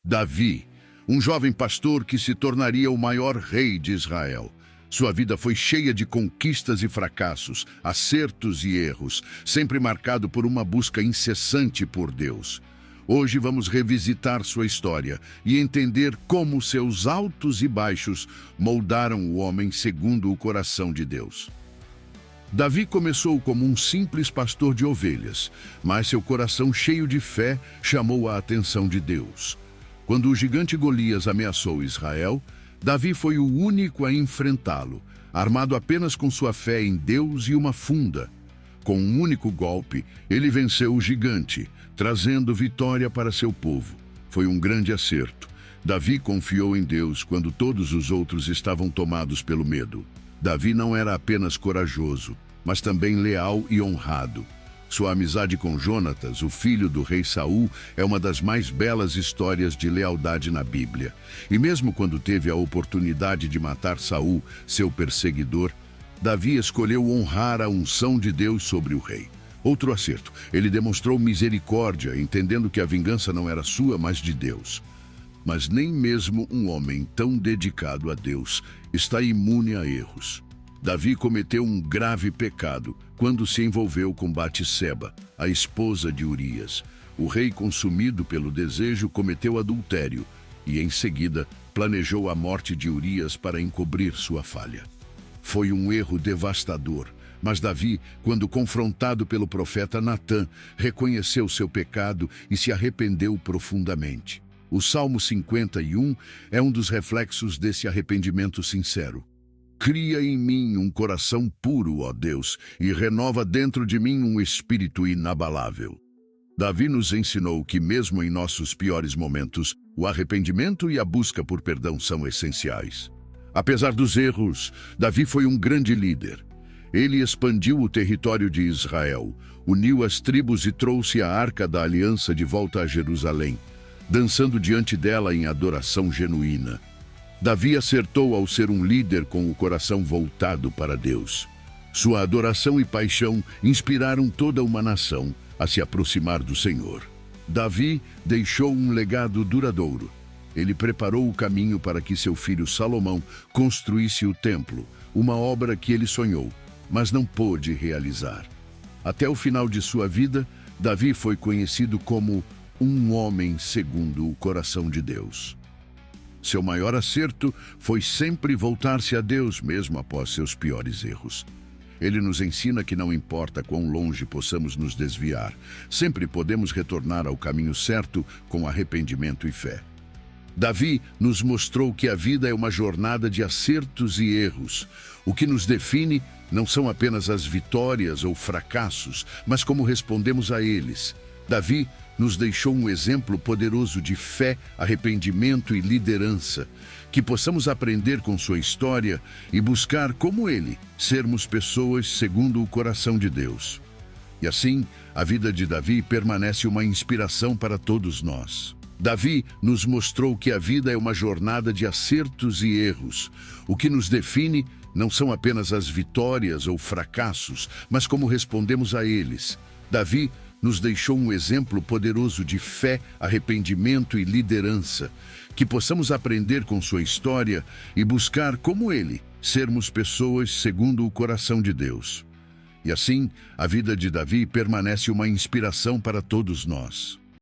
Davi, um jovem pastor que se tornaria o maior rei de Israel. Sua vida foi cheia de conquistas e fracassos, acertos e erros, sempre marcado por uma busca incessante por Deus. Hoje vamos revisitar sua história e entender como seus altos e baixos moldaram o homem segundo o coração de Deus. Davi começou como um simples pastor de ovelhas, mas seu coração cheio de fé chamou a atenção de Deus. Quando o gigante Golias ameaçou Israel, Davi foi o único a enfrentá-lo, armado apenas com sua fé em Deus e uma funda. Com um único golpe, ele venceu o gigante, trazendo vitória para seu povo. Foi um grande acerto. Davi confiou em Deus quando todos os outros estavam tomados pelo medo. Davi não era apenas corajoso, mas também leal e honrado. Sua amizade com Jonatas, o filho do rei Saul, é uma das mais belas histórias de lealdade na Bíblia. E mesmo quando teve a oportunidade de matar Saul, seu perseguidor, Davi escolheu honrar a unção de Deus sobre o rei. Outro acerto, ele demonstrou misericórdia, entendendo que a vingança não era sua, mas de Deus. Mas nem mesmo um homem tão dedicado a Deus está imune a erros. Davi cometeu um grave pecado quando se envolveu com Batseba, a esposa de Urias. O rei, consumido pelo desejo, cometeu adultério e, em seguida, planejou a morte de Urias para encobrir sua falha. Foi um erro devastador, mas Davi, quando confrontado pelo profeta Natã, reconheceu seu pecado e se arrependeu profundamente. O Salmo 51 é um dos reflexos desse arrependimento sincero. Cria em mim um coração puro, ó Deus, e renova dentro de mim um espírito inabalável. Davi nos ensinou que mesmo em nossos piores momentos, o arrependimento e a busca por perdão são essenciais. Apesar dos erros, Davi foi um grande líder. Ele expandiu o território de Israel, uniu as tribos e trouxe a Arca da Aliança de volta a Jerusalém, dançando diante dela em adoração genuína. Davi acertou ao ser um líder com o coração voltado para Deus. Sua adoração e paixão inspiraram toda uma nação a se aproximar do Senhor. Davi deixou um legado duradouro. Ele preparou o caminho para que seu filho Salomão construísse o templo, uma obra que ele sonhou, mas não pôde realizar. Até o final de sua vida, Davi foi conhecido como um homem segundo o coração de Deus. Seu maior acerto foi sempre voltar-se a Deus mesmo após seus piores erros. Ele nos ensina que não importa quão longe possamos nos desviar, sempre podemos retornar ao caminho certo com arrependimento e fé. Davi nos mostrou que a vida é uma jornada de acertos e erros. O que nos define não são apenas as vitórias ou fracassos, mas como respondemos a eles. Davi nos deixou um exemplo poderoso de fé, arrependimento e liderança, que possamos aprender com sua história e buscar, como ele, sermos pessoas segundo o coração de Deus. E assim, a vida de Davi permanece uma inspiração para todos nós. Davi nos mostrou que a vida é uma jornada de acertos e erros. O que nos define não são apenas as vitórias ou fracassos, mas como respondemos a eles. Davi nos deixou um exemplo poderoso de fé, arrependimento e liderança, que possamos aprender com sua história e buscar, como ele, sermos pessoas segundo o coração de Deus. E assim, a vida de Davi permanece uma inspiração para todos nós.